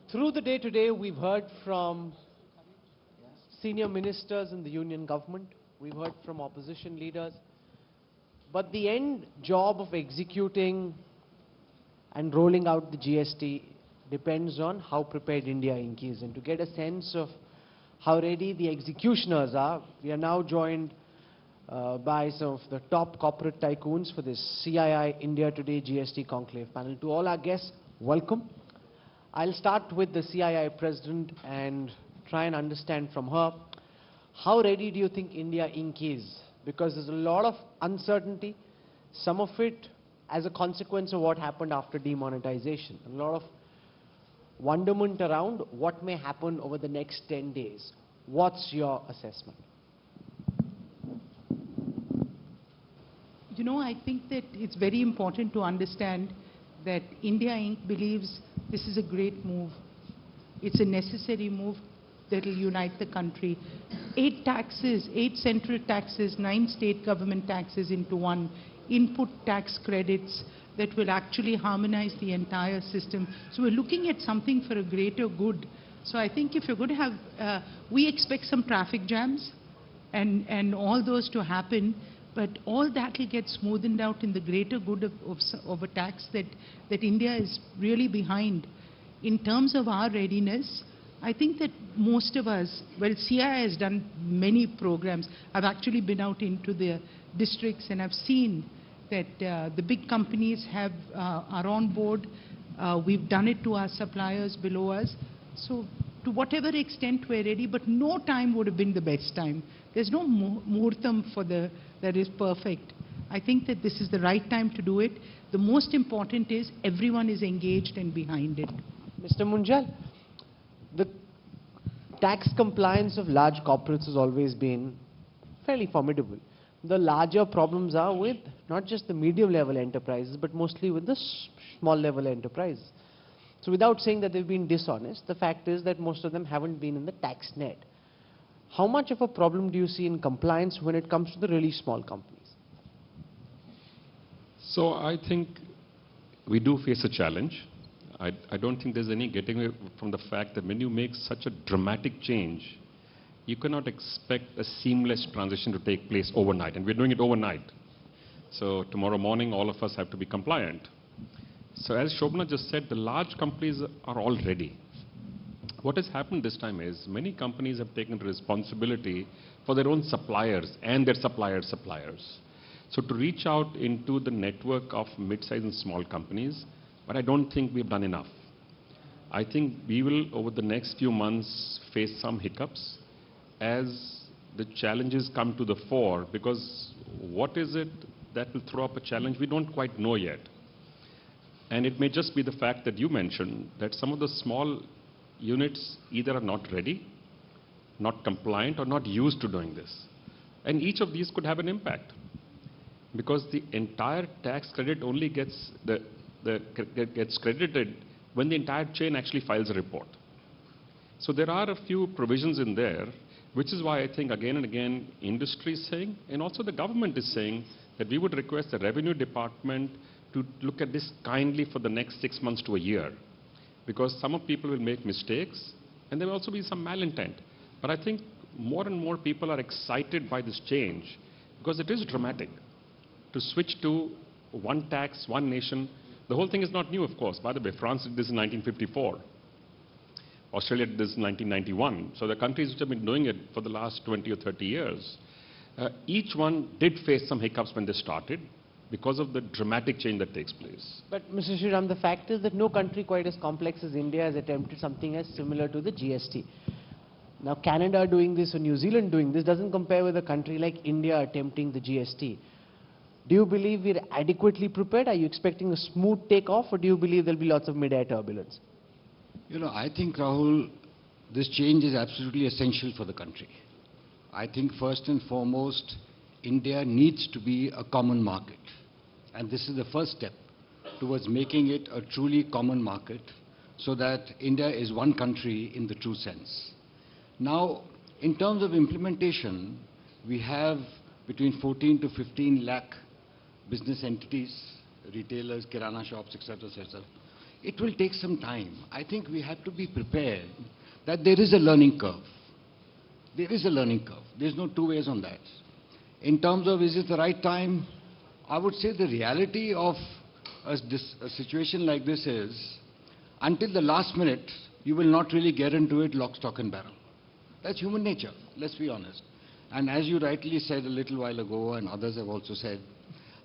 Through the day today, we've heard from senior ministers in the union government. We've heard from opposition leaders. But the end job of executing and rolling out the GST depends on how prepared India Inc. is. And to get a sense of how ready the executioners are, we are now joined by some of the top corporate tycoons for this CII India Today GST Conclave panel. To all our guests, welcome. I'll start with the CII president and try and understand from her, how ready do you think India Inc. is? Because there's a lot of uncertainty, some of it as a consequence of what happened after demonetization. A lot of wonderment around what may happen over the next 10 days. What's your assessment? You know, I think that it's very important to understand that India Inc. believes this is a great move. It's a necessary move that will unite the country. 8 taxes, 8 central taxes, 9 state government taxes into one, input tax credits that will actually harmonize the entire system. So we're looking at something for a greater good. So I think if you're going to have, we expect some traffic jams and all those to happen, but all that will get smoothened out in the greater good of a tax that India is really behind. In terms of our readiness, I think that most of us, well, CII has done many programs. I've actually been out into the districts and I've seen that the big companies are on board. We've done it to our suppliers below us. So to whatever extent we're ready, but no time would have been the best time. There's no muhurtam for that is perfect. I think that this is the right time to do it. The most important is everyone is engaged and behind it. Mr. Munjal, the tax compliance of large corporates has always been fairly formidable. The larger problems are with not just the medium level enterprises, but mostly with the small level enterprises. So without saying that they've been dishonest, the fact is that most of them haven't been in the tax net. How much of a problem do you see in compliance when it comes to the really small companies? So I think we do face a challenge. I don't think there's any getting away from the fact that when you make such a dramatic change, you cannot expect a seamless transition to take place overnight. And we're doing it overnight. So tomorrow morning, all of us have to be compliant. So as Shobana just said, the large companies are all ready. What has happened this time is many companies have taken responsibility for their own suppliers and their suppliers' suppliers. So to reach out into the network of mid-sized and small companies, but I don't think we've done enough. I think we will, over the next few months, face some hiccups as the challenges come to the fore, because what is it that will throw up a challenge we don't quite know yet. And it may just be the fact that you mentioned that some of the small units either are not ready, not compliant, or not used to doing this. And each of these could have an impact, because the entire tax credit only gets gets credited when the entire chain actually files a report. So there are a few provisions in there, which is why I think again and again industry is saying, and also the government is saying, that we would request the Revenue Department to look at this kindly for the next 6 months to a year. Because some of people will make mistakes, and there will also be some malintent. But I think more and more people are excited by this change, because it is dramatic. To switch to one tax, one nation, the whole thing is not new, of course. By the way, France did this in 1954. Australia did this in 1991. So the countries which have been doing it for the last 20 or 30 years, each one did face some hiccups when they started because of the dramatic change that takes place. But Mr. Shriram, the fact is that no country quite as complex as India has attempted something as similar to the GST. Now Canada doing this or New Zealand doing this doesn't compare with a country like India attempting the GST. Do you believe we're adequately prepared? Are you expecting a smooth takeoff, or do you believe there'll be lots of mid-air turbulence? You know, I think, Rahul, this change is absolutely essential for the country. I think first and foremost, India needs to be a common market. And this is the first step towards making it a truly common market, so that India is one country in the true sense. Now, in terms of implementation, we have between 14 to 15 lakh business entities, retailers, kirana shops, etc., etc. it will take some time. I think we have to be prepared that there is a learning curve. There is a learning curve. There's no two ways on that. In terms of is it the right time, I would say the reality of a situation like this is, until the last minute, you will not really get into it lock, stock and barrel. That's human nature, let's be honest. And as you rightly said a little while ago, and others have also said,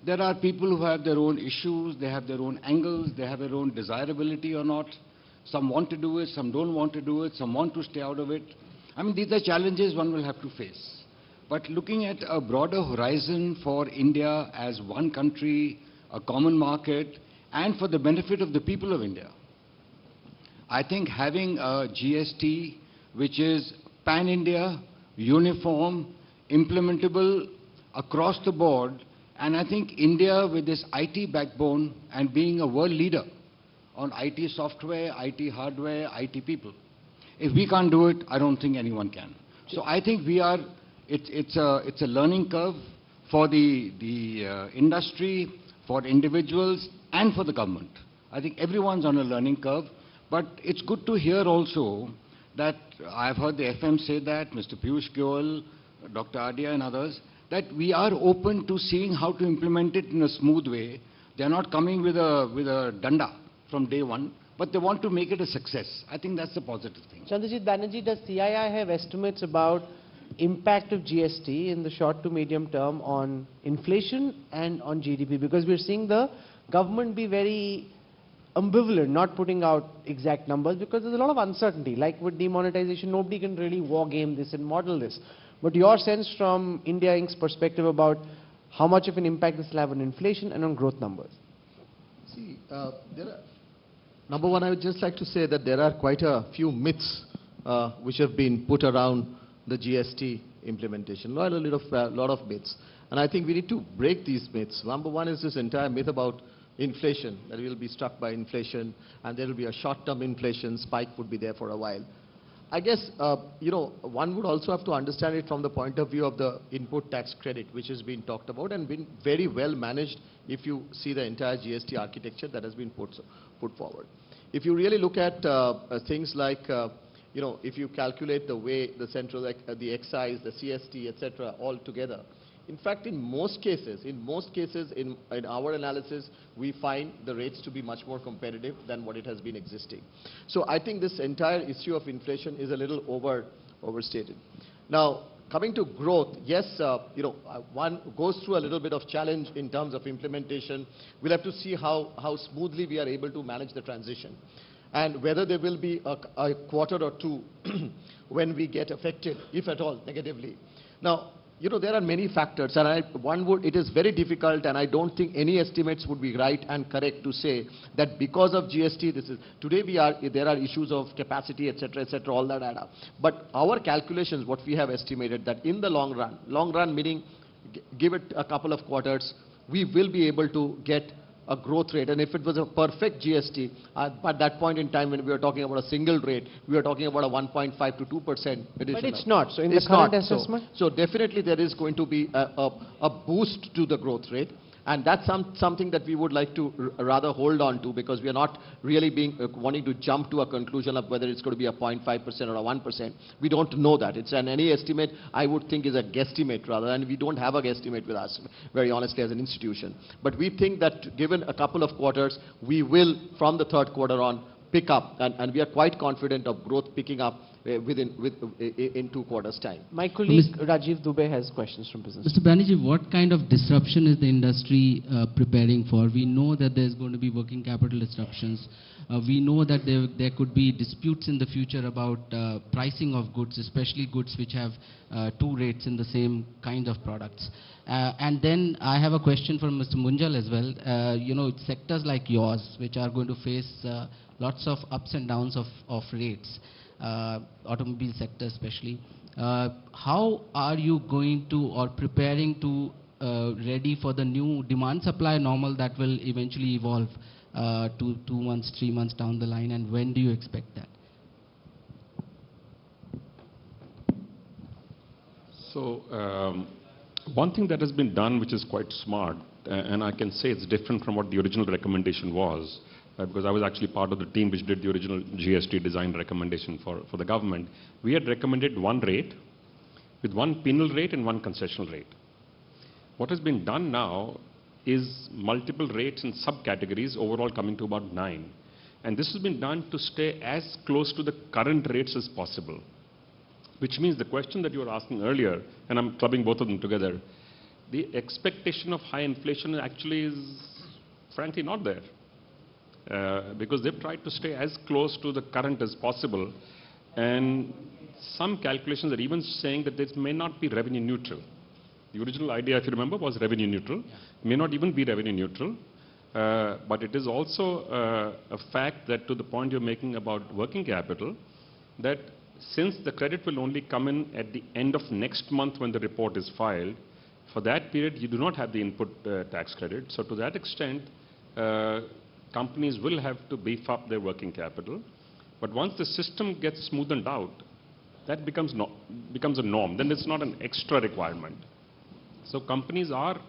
there are people who have their own issues, they have their own angles, they have their own desirability or not. Some want to do it, some don't want to do it, some want to stay out of it. I mean, these are challenges one will have to face. But looking at a broader horizon for India as one country, a common market, and for the benefit of the people of India, I think having a GST which is pan-India, uniform, implementable across the board, and I think India with this IT backbone and being a world leader on IT software, IT hardware, IT people. If we can't do it, I don't think anyone can. So I think we are, it's a learning curve for the industry, for individuals, and for the government. I think everyone's on a learning curve, but it's good to hear also that I've heard the FM say that, Mr. Piyush Goyal, Dr. Adia and others, that we are open to seeing how to implement it in a smooth way. They're not coming with a danda from day one, but they want to make it a success. I think that's the positive thing. Chandrajit Banerjee, does CII have estimates about impact of GST in the short to medium term on inflation and on GDP? Because we're seeing the government be very ambivalent, not putting out exact numbers because there's a lot of uncertainty. Like with demonetization, nobody can really war game this and model this. But your sense from India Inc.'s perspective about how much of an impact this will have on inflation and on growth numbers? See, number one, I would just like to say that there are quite a few myths which have been put around the GST implementation. A lot of myths. And I think we need to break these myths. Number one is this entire myth about inflation, that we will be struck by inflation and there will be a short-term inflation spike would be there for a while. I guess, one would also have to understand it from the point of view of the input tax credit, which has been talked about and been very well managed if you see the entire GST architecture that has been put forward. If you really look at things like, if you calculate the way the central, the excise, the CST, etc., all together, in fact, in most cases, in our analysis, we find the rates to be much more competitive than what it has been existing. So I think this entire issue of inflation is a little overstated. Now, coming to growth, yes, one goes through a little bit of challenge in terms of implementation. We'll have to see how smoothly we are able to manage the transition, and whether there will be a quarter or two when we get affected, if at all, negatively. Now, there are many factors, and it is very difficult, and I don't think any estimates would be right and correct to say that because of GST, there are issues of capacity, etc., all that add up. But our calculations, what we have estimated, that in the long run meaning give it a couple of quarters, we will be able to get a growth rate. And if it was a perfect GST, at that point in time when we were talking about a single rate, we were talking about a 1.5 to 2% additional. But it's not. So in the current assessment? So definitely there is going to be a boost to the growth rate. And that's something that we would like to rather hold on to, because we are not really wanting to jump to a conclusion of whether it's going to be a 0.5% or a 1%. We don't know that. Any estimate, I would think, is a guesstimate rather, and we don't have a guesstimate with us, very honestly, as an institution. But we think that given a couple of quarters, we will, from the third quarter on, pick up, and we are quite confident of growth picking up in 2 quarters' time. My colleague Rajiv Dubey has questions from business. Mr. Banerjee, what kind of disruption is the industry preparing for? We know that there's going to be working capital disruptions. We know that there could be disputes in the future about pricing of goods, especially goods which have 2 rates in the same kind of products. And then I have a question for Mr. Munjal as well. Sectors like yours, which are going to face lots of ups and downs of rates, automobile sector especially. How are you going to or preparing to ready for the new demand supply normal that will eventually evolve 2 months, 3 months down the line, and when do you expect that? So one thing that has been done which is quite smart, and I can say it's different from what the original recommendation was, because I was actually part of the team which did the original GST design recommendation for the government. We had recommended one rate with one penal rate and one concessional rate. What has been done now is multiple rates and subcategories, overall coming to about 9. And this has been done to stay as close to the current rates as possible. Which means the question that you were asking earlier, and I'm clubbing both of them together, the expectation of high inflation actually is frankly not there. Because they've tried to stay as close to the current as possible. And some calculations are even saying that this may not be revenue neutral. The original idea, if you remember, was revenue neutral. It may not even be revenue neutral. But it is also a fact that, to the point you're making about working capital, that since the credit will only come in at the end of next month when the report is filed, for that period you do not have the input tax credit. So to that extent, companies will have to beef up their working capital. But once the system gets smoothened out, that becomes a norm. Then it's not an extra requirement. So companies are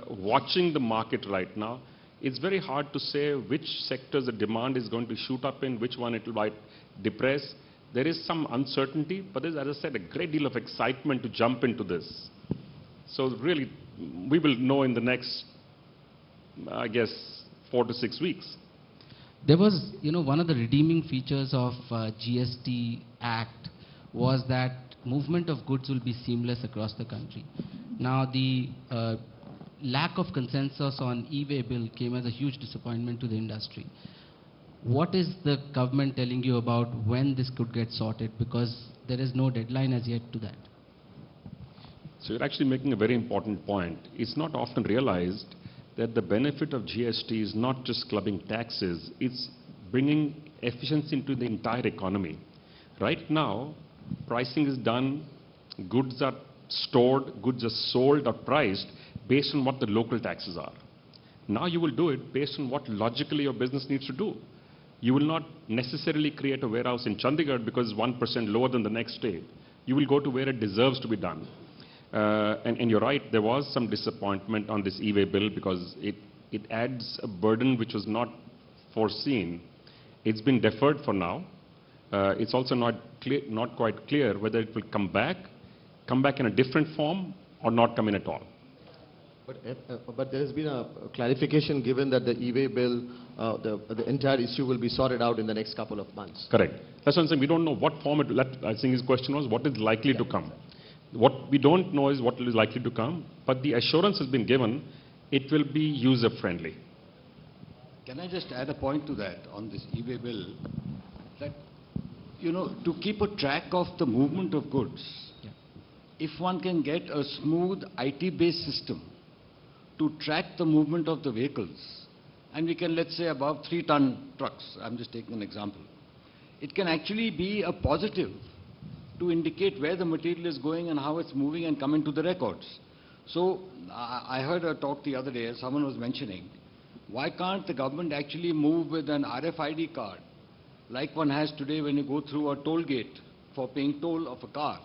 watching the market right now. It's very hard to say which sectors the demand is going to shoot up in, which one it might depress. There is some uncertainty, but there's, as I said, a great deal of excitement to jump into this. So really, we will know in the next, I guess, 4 to 6 weeks. There was, one of the redeeming features of GST Act was that movement of goods will be seamless across the country. Now, the lack of consensus on e-way bill came as a huge disappointment to the industry. What is the government telling you about when this could get sorted? Because there is no deadline as yet to that. So you're actually making a very important point. It's not often realized that the benefit of GST is not just clubbing taxes, it's bringing efficiency into the entire economy. Right now, pricing is done, goods are stored, goods are sold or priced based on what the local taxes are. Now you will do it based on what logically your business needs to do. You will not necessarily create a warehouse in Chandigarh because it's 1% lower than the next day. You will go to where it deserves to be done. And you're right, there was some disappointment on this e-way bill because it adds a burden which was not foreseen. It's been deferred for now. It's also not quite clear whether it will come back in a different form or not come in at all. But there has been a clarification given that the e-way bill, the entire issue will be sorted out in the next couple of months. Correct. That's what I'm saying. We don't know what form it will. I think his question was what is likely to come. What we don't know is what is likely to come, but the assurance has been given it will be user-friendly. Can I just add a point to that on this e-way bill? That, to keep a track of the movement of goods, if one can get a smooth IT-based system to track the movement of the vehicles, and we can, let's say, above 3-ton trucks, I'm just taking an example, it can actually be a positive to indicate where the material is going and how it's moving and come into the records. So I heard a talk the other day, someone was mentioning, why can't the government actually move with an RFID card like one has today when you go through a toll gate for paying toll of a car?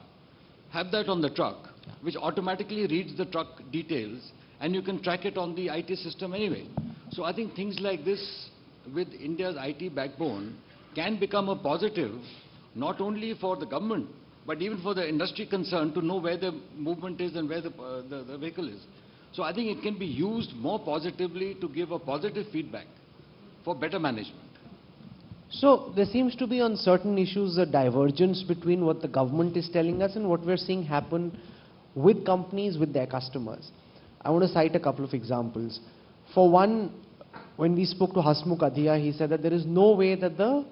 Have that on the truck, which automatically reads the truck details, and you can track it on the IT system anyway. So I think things like this with India's IT backbone can become a positive, not only for the government, but even for the industry concerned to know where the movement is and where the vehicle is. So I think it can be used more positively to give a positive feedback for better management. So there seems to be on certain issues a divergence between what the government is telling us and what we're seeing happen with companies, with their customers. I want to cite a couple of examples. For one, when we spoke to Hasmukh Adhiya, he said that there is no way that the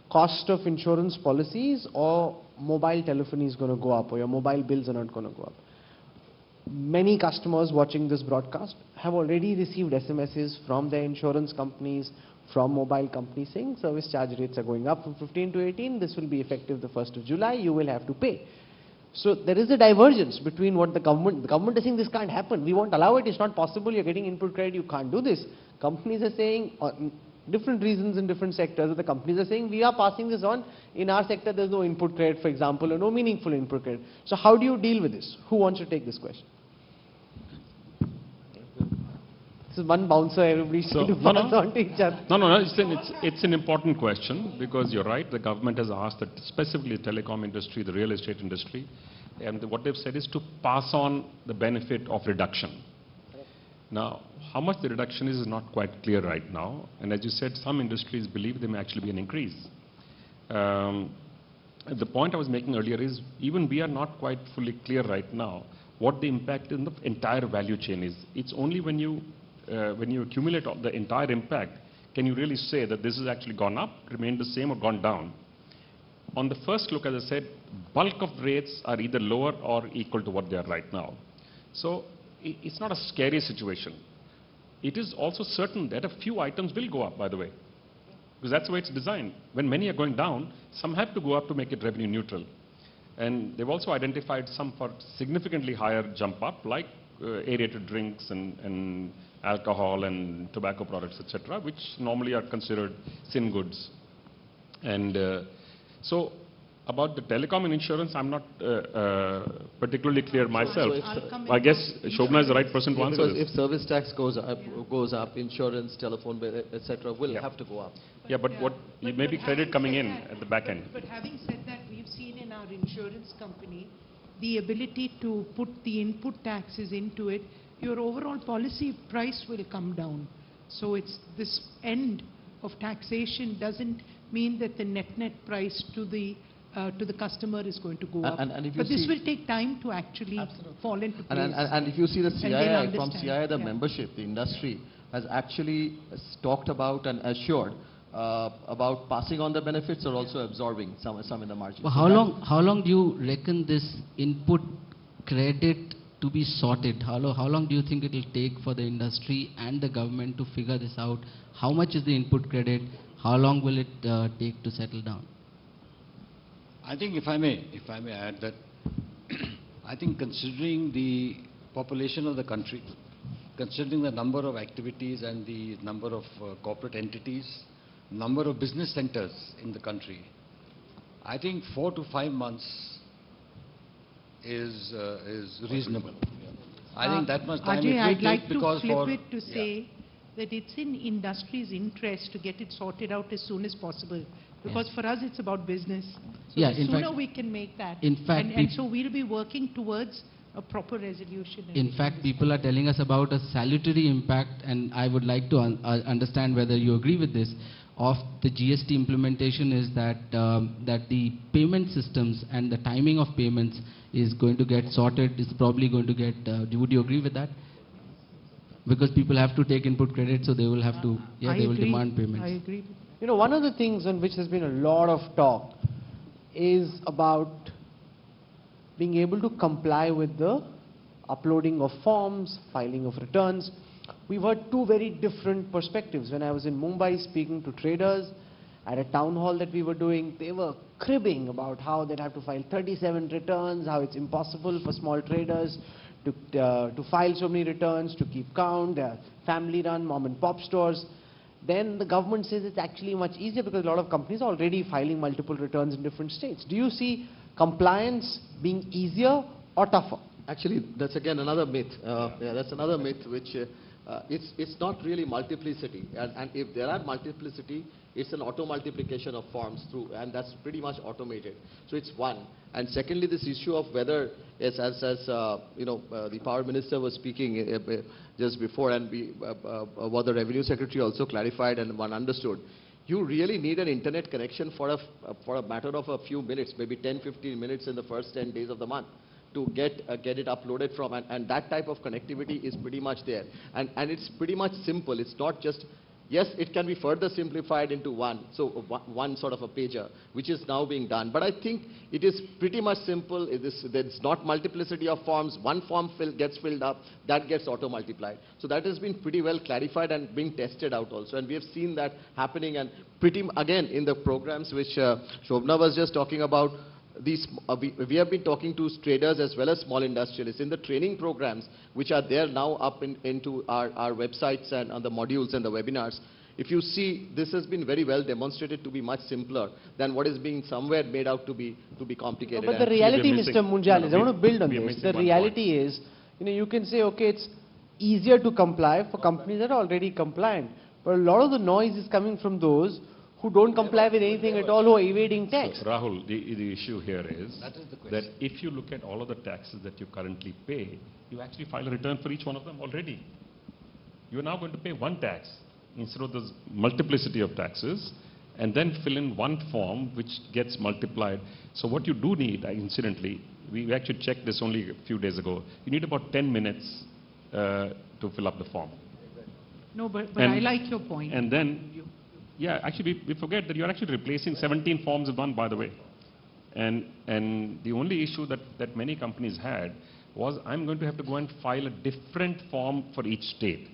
cost of insurance policies or mobile telephony is going to go up, or your mobile bills are not going to go up. Many customers watching this broadcast have already received SMSs from their insurance companies, from mobile companies saying service charge rates are going up from 15 to 18, this will be effective the 1st of July, you will have to pay. So there is a divergence between what the government is saying this can't happen, we won't allow it, it's not possible, you're getting input credit, you can't do this. Companies are saying, different reasons in different sectors, the companies are saying we are passing this on, in our sector there's no input credit, for example, or no meaningful input credit. So how do you deal with this? Who wants to take this question? This is one bouncer, everybody's So, trying to no, bounce no. onto each other. No, it's an important question because you're right. The government has asked that specifically the telecom industry, the real estate industry, and what they've said is to pass on the benefit of reduction. Now, how much the reduction is not quite clear right now. And as you said, some industries believe there may actually be an increase. The point I was making earlier is even we are not quite fully clear right now what the impact in the entire value chain is. It's only when you accumulate all the entire impact can you really say that this has actually gone up, remained the same, or gone down. On the first look, as I said, bulk of rates are either lower or equal to what they are right now. So it's not a scary situation. It is also certain that a few items will go up, by the way, because that's the way it's designed. When many are going down, some have to go up to make it revenue neutral. And they've also identified some for significantly higher jump up, like aerated drinks and alcohol and tobacco products, etc., which normally are considered sin goods. And so about the telecom and insurance, I'm not particularly clear myself. I guess Shobana is the right person to answer Because this. if service tax goes up, insurance, telephone bill, etc., will Yeah. have to go up. Yeah, but what may be credit coming in at the back end. But having said that, we've seen in our insurance company the ability to put the input taxes into it. Your overall policy price will come down. So it's this end of taxation doesn't mean that the net price to the customer is going to go up. And if you but this see- will take time to actually fall into place. And if you see the they'll CII, from understand. CII, the Yeah. membership, the industry has actually talked about and assured about passing on the benefits or also absorbing some in the margin. Well, So how long do you reckon this input credit to be sorted? How long do you think it will take for the industry and the government to figure this out? How much is the input credit? How long will it take to settle down? I think if I may add that I think considering the population of the country, considering the number of activities and the number of corporate entities, number of business centers in the country, I think 4 to 5 months is reasonable. I think that much time Ajay, it will I'd take like to because flip for it to say that it's in industry's interest to get it sorted out as soon as possible. Because for us, it's about business. So Yeah, the in sooner fact- we can make that. in fact, and so we'll be working towards a proper resolution. In fact, people are telling us about a salutary impact, and I would like to understand whether you agree with this, of the GST implementation is that that the payment systems and the timing of payments is going to get sorted, is probably going to get, would you agree with that? Because people have to take input credit, so they will have to, they will agree. demand payments. I agree. You know, one of the things on which there's been a lot of talk is about being able to comply with the uploading of forms, filing of returns. We've heard two very different perspectives. When I was in Mumbai speaking to traders at a town hall that we were doing, they were cribbing about how they'd have to file 37 returns, how it's impossible for small traders to file so many returns, to keep count. They're family-run, mom-and-pop stores. Then the government says it's actually much easier because a lot of companies are already filing multiple returns in different states. Do you see compliance being easier or tougher? Actually, that's again another myth. That's another myth which it's not really multiplicity. And if there are multiplicity, it's an auto multiplication of forms through, and that's pretty much automated. So it's one. And secondly, this issue of whether, as the Power Minister was speaking just before, and what the Revenue Secretary also clarified and one understood, you really need an internet connection for a matter of a few minutes, maybe 10-15 minutes in the first 10 days of the month, to get it uploaded from, and that type of connectivity is pretty much there. And it's pretty much simple. It's not just, yes, it can be further simplified into one sort of a pager, which is now being done. But I think it is pretty much simple. There's not multiplicity of forms. One form gets filled up, that gets auto-multiplied. So that has been pretty well clarified and being tested out also. And we have seen that happening, and again, in the programs which Shobana was just talking about, we have been talking to traders as well as small industrialists in the training programs which are there now up into our websites and on the modules and the webinars. If you see, this has been very well demonstrated to be much simpler than what is being somewhere made out to be complicated. But the reality, Mr. Munjal, is, I want to build on this. The reality is, you can say, okay, it's easier to comply for companies that are already compliant. But a lot of the noise is coming from those who don't comply with anything at all, who are evading tax. So, Rahul, the issue here is That is the question. that if you look at all of the taxes that you currently pay, you actually file a return for each one of them already. You are now going to pay one tax instead of this multiplicity of taxes, and then fill in one form which gets multiplied. So what you do need, incidentally, we actually checked this only a few days ago, you need about 10 minutes to fill up the form. No, but I like your point. And then, yeah, actually we forget that you're actually replacing 17 forms in one, by the way. And the only issue that many companies had was, I'm going to have to go and file a different form for each state,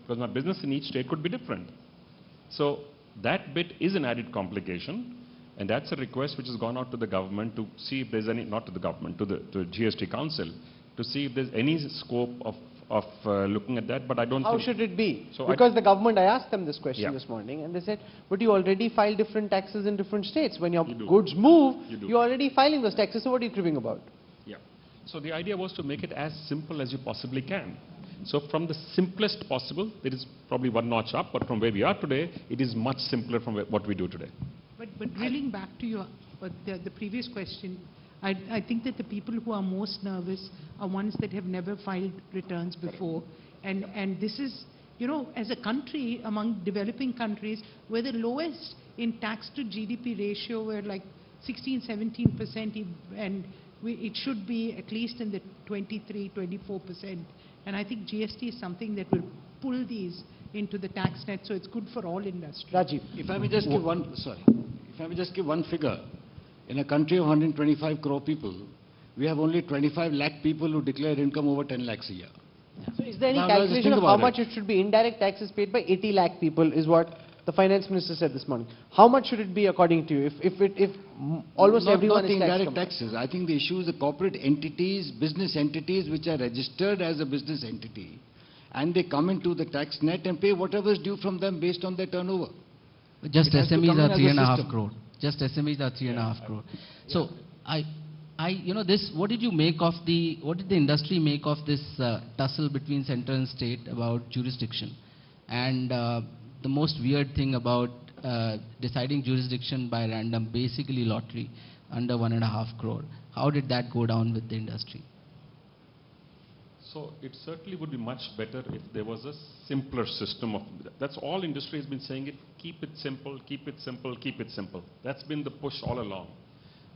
because my business in each state could be different. So that bit is an added complication, and that's a request which has gone out to the government to see if there's any, not to the government, to the GST Council, to see if there's any scope of looking at that, but I don't How think... should it be? So because the government, I asked them this question Yeah. this morning, and they said, but you already file different taxes in different states. When your You do. goods move, You do. you're already filing those taxes, so what are you cribbing about? Yeah. So the idea was to make it as simple as you possibly can. So from the simplest possible, it is probably one notch up, but from where we are today, it is much simpler from what we do today. But drilling back to your, the previous question, I think that the people who are most nervous are ones that have never filed returns before. And this is, you know, as a country, among developing countries, we're the lowest in tax to GDP ratio. We're like 16, 17%, and it should be at least in the 23, 24%. And I think GST is something that will pull these into the tax net, so it's good for all industries. Rajiv. If I may just give one, sorry, if I may just give one figure, in a country of 125 crore people, we have only 25 lakh people who declare income over 10 lakhs a year. So is there any Now, just calculation think of how about much it should be? Indirect taxes paid by 80 lakh people is what the finance minister said this morning. How much should it be according to you if almost Not everyone the is tax indirect compliant? taxes. I think the issue is the corporate entities, business entities which are registered as a business entity, and they come into the tax net and pay whatever is due from them based on their turnover. Just It has to SMEs come in are as a 3.5 system. crore. Just SMEs are 3.5 crore. So you know, this, what did the industry make of this tussle between center and state about jurisdiction? And the most weird thing about deciding jurisdiction by random, basically lottery, under 1.5 crore. How did that go down with the industry? So it certainly would be much better if there was a simpler system of, that's all industry has been saying it, keep it simple, keep it simple, keep it simple. That's been the push all along.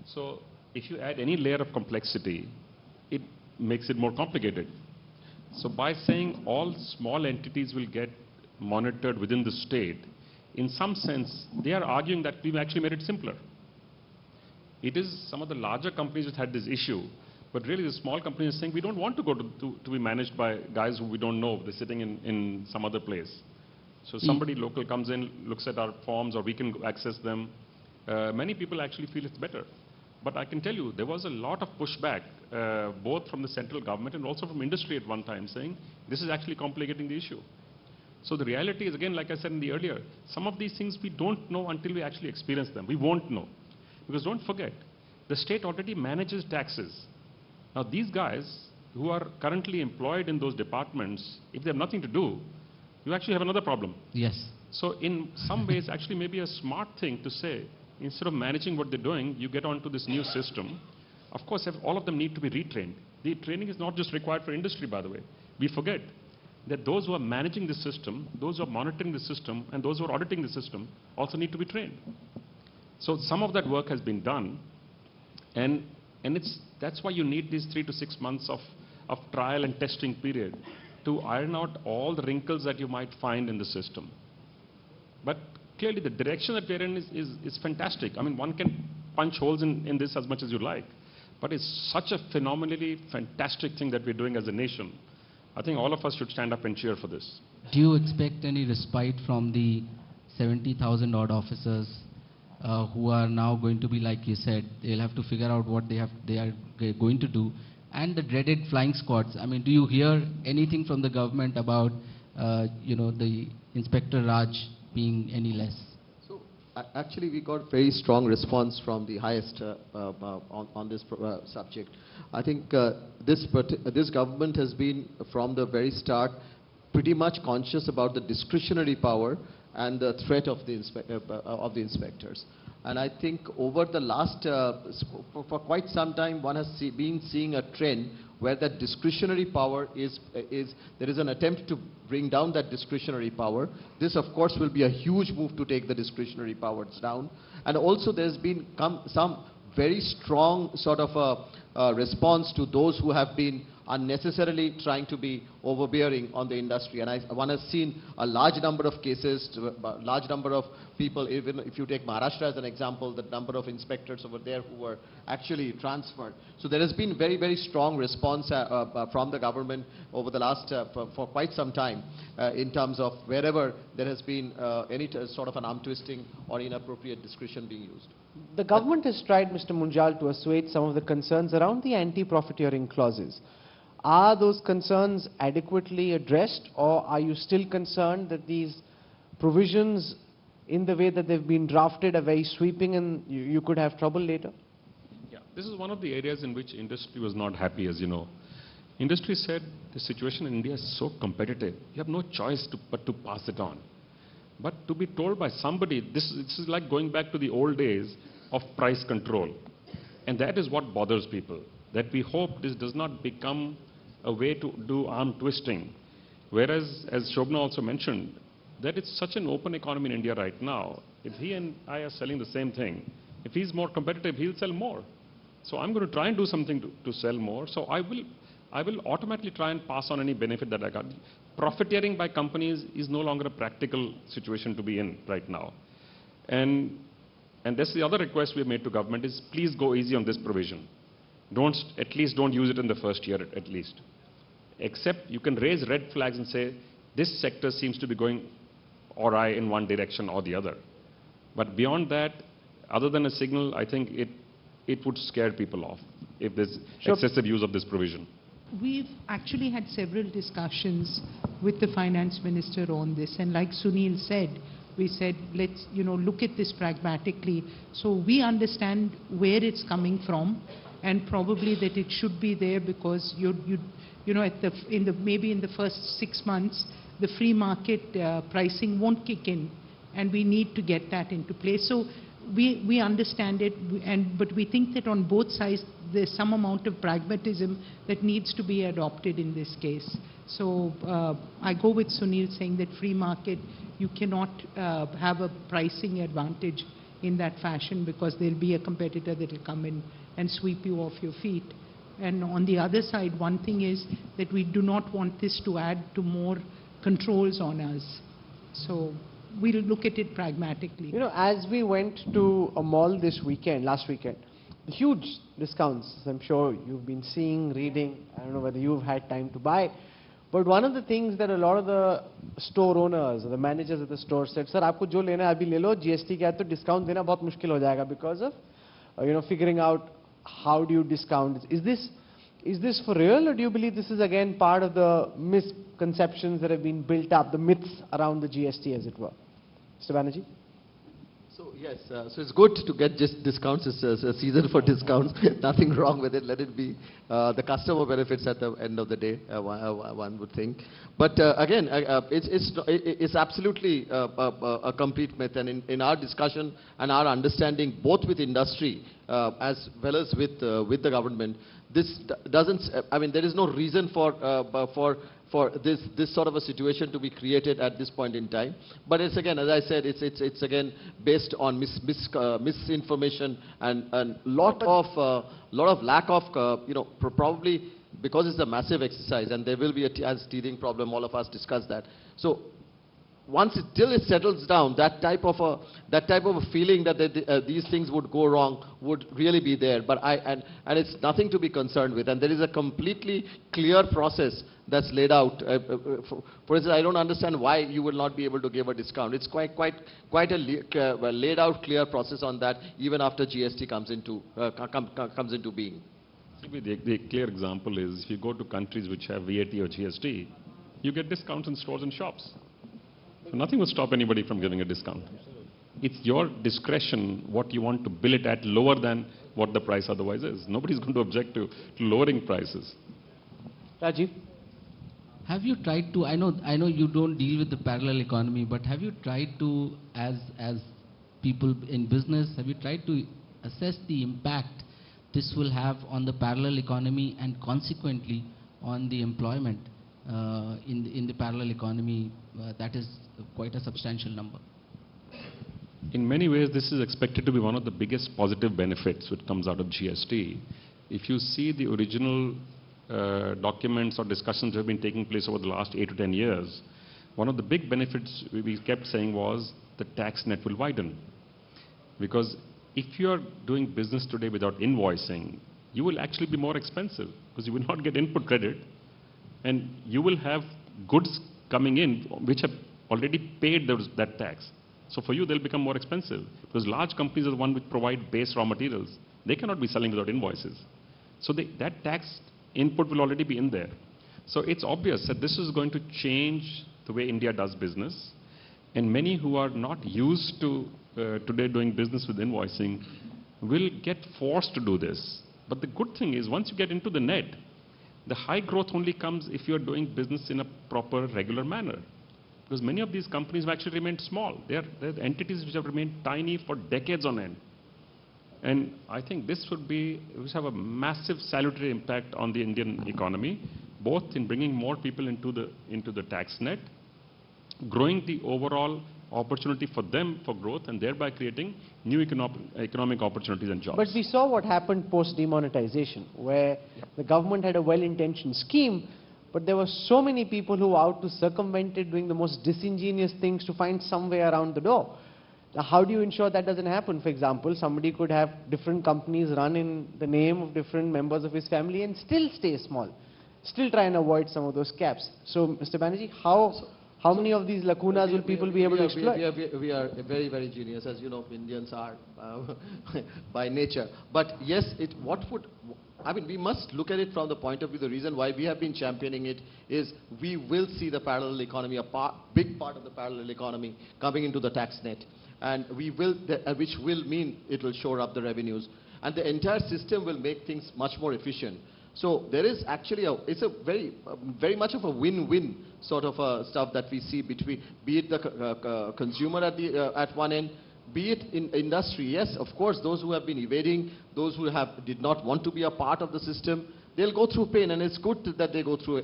So if you add any layer of complexity, it makes it more complicated. So by saying all small entities will get monitored within the state, in some sense, they are arguing that we've actually made it simpler. It is some of the larger companies that had this issue, but really the small companies are saying we don't want to go to be managed by guys who we don't know, they're sitting in some other place. So somebody local comes in, looks at our forms, or we can access them. Many people actually feel it's better. But I can tell you, there was a lot of pushback, both from the central government and also from industry at one time, saying this is actually complicating the issue. So the reality is, again, like I said in the earlier, some of these things we don't know until we actually experience them. We won't know. Because don't forget, the state already manages taxes. Now these guys who are currently employed in those departments, if they have nothing to do, you actually have another problem. Yes. So in some ways, actually maybe a smart thing to say, instead of managing what they're doing, you get onto this new system. Of course, all of them need to be retrained. The training is not just required for industry, by the way. We forget that those who are managing the system, those who are monitoring the system, and those who are auditing the system also need to be trained. So some of that work has been done, and that's why you need these 3 to 6 months of trial and testing period to iron out all the wrinkles that you might find in the system. But clearly the direction that we're in is fantastic. I mean, one can punch holes in this as much as you like, but it's such a phenomenally fantastic thing that we're doing as a nation. I think all of us should stand up and cheer for this. Do you expect any respite from the 70,000 odd officers who are now going to be, like you said, they'll have to figure out what they are going to do, and the dreaded flying squads? I mean, do you hear anything from the government about, you know, the Inspector Raj being any less? So Actually, we got very strong response from the highest on this subject. I think this government has been, from the very start, pretty much conscious about the discretionary power and the threat of the inspectors. And I think over the last, for quite some time, one has been seeing a trend where that discretionary power there is an attempt to bring down that discretionary power. This, of course, will be a huge move to take the discretionary powers down. And also there's been some very strong sort of a response to those who have been unnecessarily trying to be overbearing on the industry. And one has seen a large number of cases, a large number of people, even if you take Maharashtra as an example, the number of inspectors over there who were actually transferred. So there has been very, very strong response from the government over the last, for quite some time, in terms of wherever there has been any sort of an arm twisting or inappropriate discretion being used. The government has tried, Mr. Munjal, to assuage some of the concerns around the anti-profiteering clauses. Are those concerns adequately addressed, or are you still concerned that these provisions, in the way that they've been drafted, are very sweeping and you could have trouble later? Yeah, this is one of the areas in which industry was not happy, as you know. Industry said the situation in India is so competitive, you have no choice but to pass it on. But to be told by somebody, this is like going back to the old days of price control. And that is what bothers people, that we hope this does not become a way to do arm twisting. Whereas, as Shobana also mentioned, that it's such an open economy in India right now. If he and I are selling the same thing, if he's more competitive, he'll sell more. So I'm going to try and do something to sell more. So I will automatically try and pass on any benefit that I got. Profiteering by companies is no longer a practical situation to be in right now. And that's the other request we have made to government is please go easy on this provision. At least don't use it in the first year at least. Except you can raise red flags and say, this sector seems to be going awry in one direction or the other. But beyond that, other than a signal, I think it would scare people off if there's excessive use of this provision. We've actually had several discussions with the finance minister on this, and like Sunil said, we said, let's look at this pragmatically. So we understand where it's coming from, and probably that it should be there because maybe in the first 6 months, the free market pricing won't kick in, and we need to get that into place. So we understand it, but we think that on both sides there's some amount of pragmatism that needs to be adopted in this case. So I go with Sunil saying that free market, you cannot have a pricing advantage in that fashion because there'll be a competitor that will come in and sweep you off your feet. And on the other side, one thing is that we do not want this to add to more controls on us. So we'll look at it pragmatically. As we went to a mall last weekend, huge discounts, I'm sure you've been seeing, reading, I don't know whether you've had time to buy. But one of the things that a lot of the store owners, or the managers of the store said, sir, aapko jo lena hai abhi le lo, GST ke hai to discount dena bahut mushkil ho jayega because of, figuring out how do you discount. Is this for real, or do you believe this is again part of the misconceptions that have been built up, the myths around the GST as it were? Mr. Banerjee? So yes, so it's good to get just discounts. It's a season for discounts. Nothing wrong with it. Let it be. The customer benefits at the end of the day, one would think. But again, it's absolutely a complete myth. And in our discussion and our understanding, both with industry as well as with the government, this doesn't. I mean, there is no reason for this sort of a situation to be created at this point in time. But it's again, as I said, it's again based on misinformation and lot of lack of probably because it's a massive exercise and there will be a teething problem. All of us discussed that. So till it settles down, that type of a feeling that these things would go wrong would really be there. But and it's nothing to be concerned with. And there is a completely clear process that's laid out. For instance, I don't understand why you will not be able to give a discount. It's quite a laid out clear process on that, even after GST comes into being. The clear example is if you go to countries which have VAT or GST, you get discounts in stores and shops. So nothing will stop anybody from giving a discount. it's your discretion what you want to bill it at lower than what the price otherwise is. Nobody's going to object to lowering prices. Rajiv? Have you tried to, I know you don't deal with the parallel economy, but have you tried to, as people in business, have you tried to assess the impact this will have on the parallel economy and consequently on the employment in the parallel economy? That is quite a substantial number. In many ways, this is expected to be one of the biggest positive benefits which comes out of GST. If you see the original documents or discussions that have been taking place over the last 8 to 10 years, one of the big benefits we kept saying was the tax net will widen. Because if you are doing business today without invoicing, you will actually be more expensive because you will not get input credit and you will have goods coming in which have already paid that tax. So for you, they'll become more expensive because large companies are the ones which provide base raw materials. They cannot be selling without invoices. So that tax input will already be in there. So it's obvious that this is going to change the way India does business. And many who are not used to today doing business with invoicing will get forced to do this. But the good thing is once you get into the net, the high growth only comes if you're doing business in a proper, regular manner. Because many of these companies have actually remained small. They're entities which have remained tiny for decades on end. And I think this would have a massive salutary impact on the Indian economy, both in bringing more people into the tax net, growing the overall opportunity for them for growth, and thereby creating new economic opportunities and jobs. But we saw what happened post-demonetization, where the government had a well-intentioned scheme, but there were so many people who were out to circumvent it, doing the most disingenuous things to find some way around the door. Now, how do you ensure that doesn't happen? For example, somebody could have different companies run in the name of different members of his family and still stay small, still try and avoid some of those caps. So, Mr. Banerjee, how many of these lacunas will people be able to exploit? We are very, very genius, as you know, Indians are by nature. But yes, we must look at it from the point of view, the reason why we have been championing it is we will see the parallel economy, big part of the parallel economy coming into the tax net. And which will mean it will shore up the revenues. And the entire system will make things much more efficient. So there is actually it's a very much of a win-win sort of stuff that we see between, be it the consumer at one end, be it in industry. Yes, of course, those who have been evading, those who did not want to be a part of the system, they'll go through pain, and it's good that they go through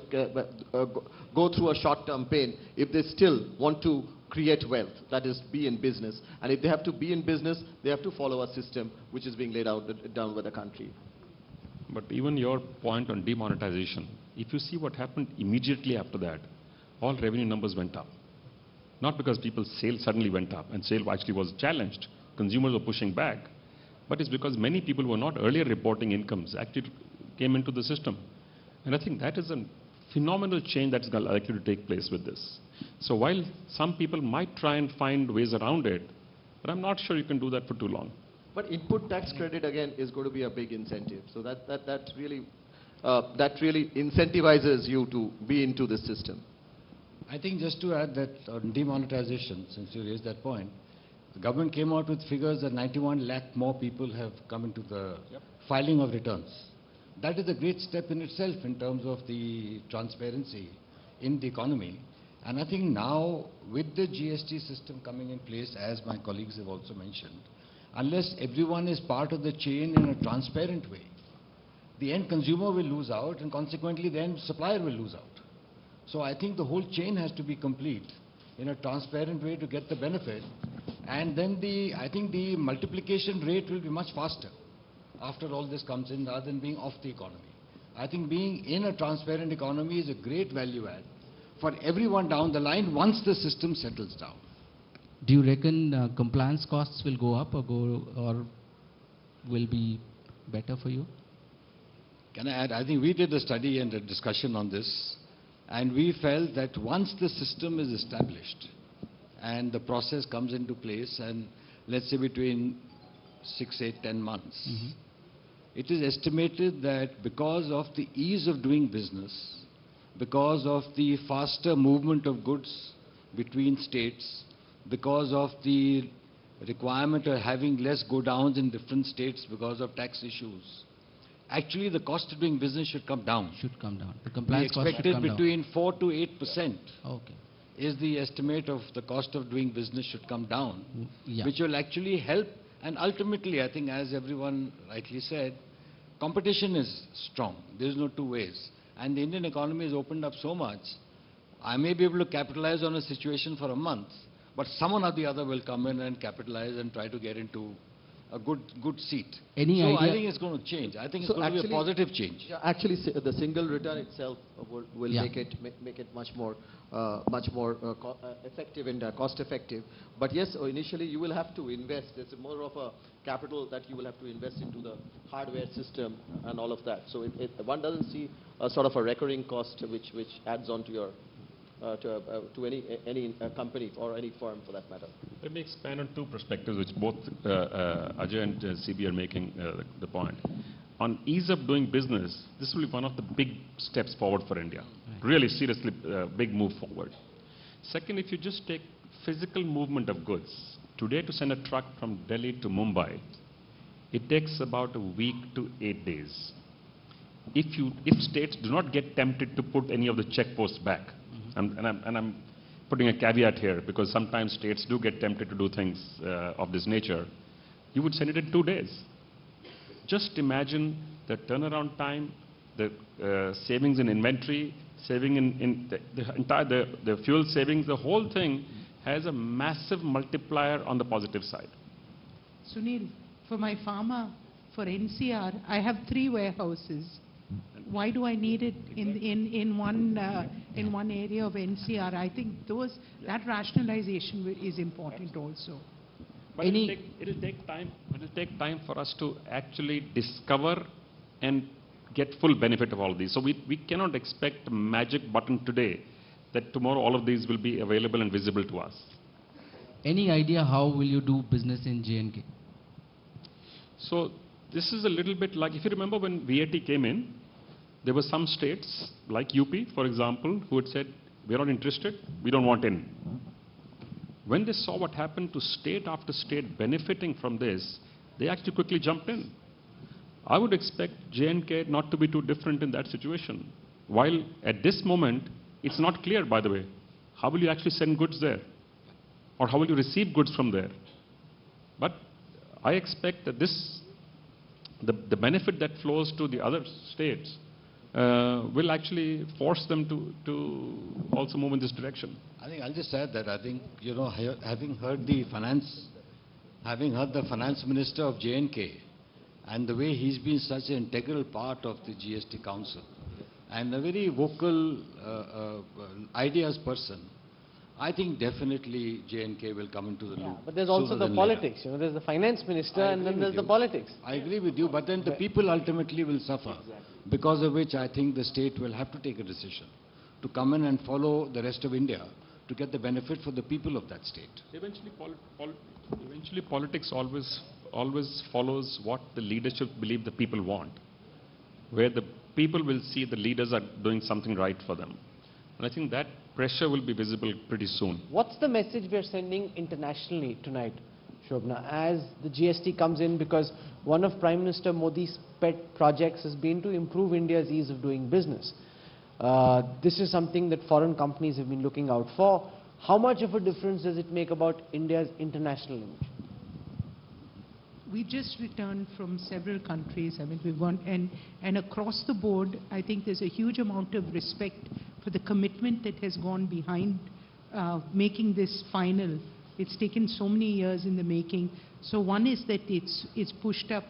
a short-term pain if they still want to create wealth, that is, be in business. And if they have to be in business, they have to follow a system which is being laid down by the country. But even your point on demonetization, if you see what happened immediately after that, all revenue numbers went up. Not because people's sales suddenly went up and sale actually was challenged, consumers were pushing back, but it's because many people who were not earlier reporting incomes actually came into the system. And I think that is a phenomenal change that's likely to take place with this. So while some people might try and find ways around it, but I'm not sure you can do that for too long. But input tax credit again is going to be a big incentive. So that really incentivizes you to be into the system. I think just to add that on demonetization, since you raised that point, the government came out with figures that 91 lakh more people have come into the filing of returns. That is a great step in itself in terms of the transparency in the economy. And I think now with the GST system coming in place, as my colleagues have also mentioned, unless everyone is part of the chain in a transparent way, the end consumer will lose out, and consequently the end supplier will lose out. So I think the whole chain has to be complete in a transparent way to get the benefit. And then I think the multiplication rate will be much faster after all this comes in, rather than being off the economy. I think being in a transparent economy is a great value add for everyone down the line once the system settles down. Do you reckon compliance costs will go up or will be better for you? Can I add? I think we did a study and a discussion on this, and we felt that once the system is established and the process comes into place, and let's say between 6, 8, 10 months, it is estimated that because of the ease of doing business, because of the faster movement of goods between states, because of the requirement of having less go-downs in different states because of tax issues, actually the cost of doing business should come down. Should come down. The We compliance cost should expected come down. between 4 to 8% Okay. is the estimate of the cost of doing business should come down, Yeah. which will actually help. And ultimately, I think, as everyone rightly said, competition is strong. There's no two ways. And the Indian economy has opened up so much. I may be able to capitalize on a situation for a month, but someone or the other will come in and capitalize and try to get into a good seat. Any So I idea- think it's going to change. I think it's So going to be a actually- positive change. Yeah, actually, the single return itself will Yeah. make it much more effective and cost effective. But yes, initially you will have to invest. It's more of a capital that you will have to invest into the hardware system and all of that. So one doesn't see a sort of a recurring cost which adds on to your to any company or any firm for that matter. Let me expand on two perspectives, which both Ajay and CB are making the point. On ease of doing business, this will be one of the big steps forward for India. Really, seriously, big move forward. Second, if you just take physical movement of goods, today to send a truck from Delhi to Mumbai, it takes about a week to 8 days. If states do not get tempted to put any of the checkposts back, and I'm putting a caveat here because sometimes states do get tempted to do things of this nature, you would send it in 2 days. Just imagine the turnaround time, the savings in inventory, saving in the entire the fuel savings, the whole thing has a massive multiplier on the positive side. Sunil, for my pharma, for NCR, I have 3 warehouses. Why do I need it in one area of NCR? I think that rationalization is important also. But it'll take time. It'll take time for us to actually discover and get full benefit of all these. So we cannot expect a magic button today that tomorrow all of these will be available and visible to us. Any idea how will you do business in J&K? So this is a little bit like, if you remember when VAT came in, there were some states like UP, for example, who had said, we're not interested, we don't want in. When they saw what happened to state after state benefiting from this, they actually quickly jumped in. I would expect J&K not to be too different in that situation. While at this moment, it's not clear, by the way, how will you actually send goods there? Or how will you receive goods from there? But I expect that the benefit that flows to the other states will actually force them to also move in this direction. I think I'll just add that I think, having heard the finance minister of J&K and the way he's been such an integral part of the GST Council and a very vocal ideas person, I think definitely J&K will come into the loop. But there's also sooner the than politics. later. There's the finance minister I and agree then with there's the you. politics. I agree with you, but then the people ultimately will suffer, because of which I think the state will have to take a decision to come in and follow the rest of India to get the benefit for the people of that state. Eventually, politics always follows what the leadership believe the people want, where the people will see the leaders are doing something right for them. And I think that pressure will be visible pretty soon. What's the message we're sending internationally tonight, Shobana, as the GST comes in? Because one of Prime Minister Modi's pet projects has been to improve India's ease of doing business. This is something that foreign companies have been looking out for. How much of a difference does it make about India's international image? We just returned from several countries. I mean, we've gone, and across the board, I think there's a huge amount of respect for the commitment that has gone behind making this final. It's taken so many years in the making. So one is that it's pushed up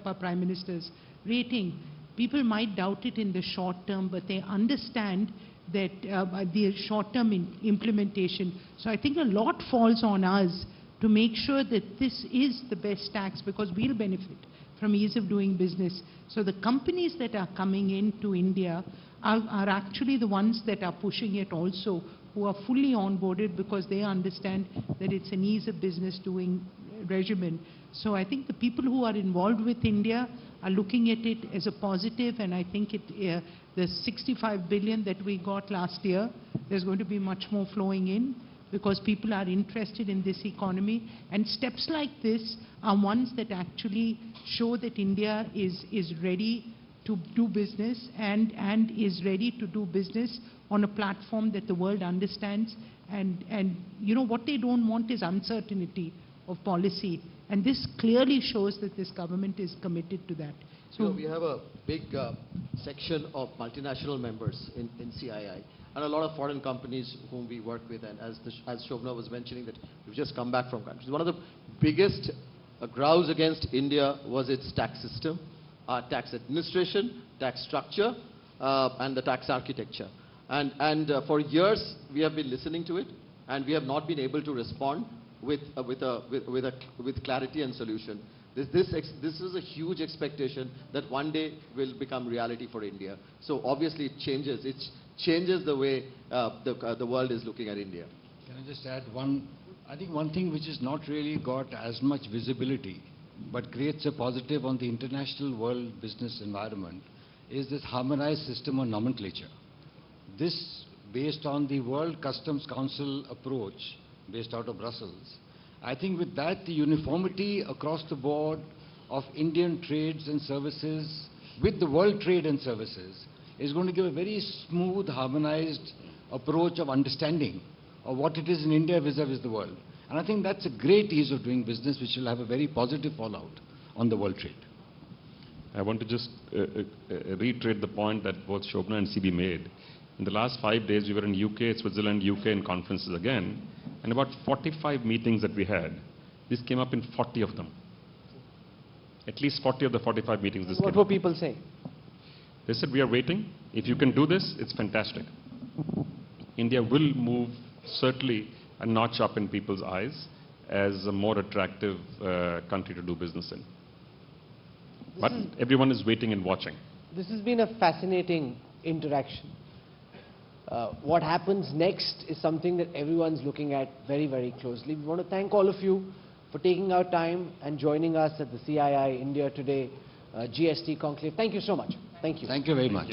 our Prime Minister's rating. People might doubt it in the short term, but they understand that the short-term implementation. So I think a lot falls on us to make sure that this is the best tax, because we'll benefit from ease of doing business. So the companies that are coming into India are actually the ones that are pushing it also, who are fully onboarded because they understand that it's an ease of business doing regimen. So I think the people who are involved with India are looking at it as a positive, and I think the 65 billion that we got last year, there's going to be much more flowing in. because people are interested in this economy. And steps like this are ones that actually show that India is ready to do business and is ready to do business on a platform that the world understands. And you know, what they don't want is uncertainty of policy. And this clearly shows that this government is committed to that. So we have a big section of multinational members in CII, and a lot of foreign companies whom we work with. And as Shobana was mentioning, that we've just come back from countries. One of the biggest grouse against India was its tax system, tax administration, tax structure, and the tax architecture. And for years we have been listening to it, and we have not been able to respond with clarity and solution. This is a huge expectation that one day will become reality for India. So obviously it changes the way the world is looking at India. Can I just add one? I think one thing which has not really got as much visibility, but creates a positive on the international world business environment, is this harmonized system on nomenclature. This, based on the World Customs Council approach, based out of Brussels, I think with that, the uniformity across the board of Indian trades and services with the world trade and services is going to give a very smooth, harmonized approach of understanding of what it is in India vis-a-vis the world. And I think that's a great ease of doing business, which will have a very positive fallout on the world trade. I want to just reiterate the point that both Shobana and CB made. In the last 5 days, we were in UK, Switzerland, UK, and conferences again. And about 45 meetings that we had, this came up in 40 of them. At least 40 of the 45 meetings this came up. What were people saying? They said, we are waiting. If you can do this, it's fantastic. India will move certainly a notch up in people's eyes as a more attractive country to do business in. But everyone is waiting and watching. This has been a fascinating interaction. What happens next is something that everyone's looking at very, very closely. We want to thank all of you for taking our time and joining us at the CII India Today GST Conclave. Thank you so much. Thank you. Thank you very much.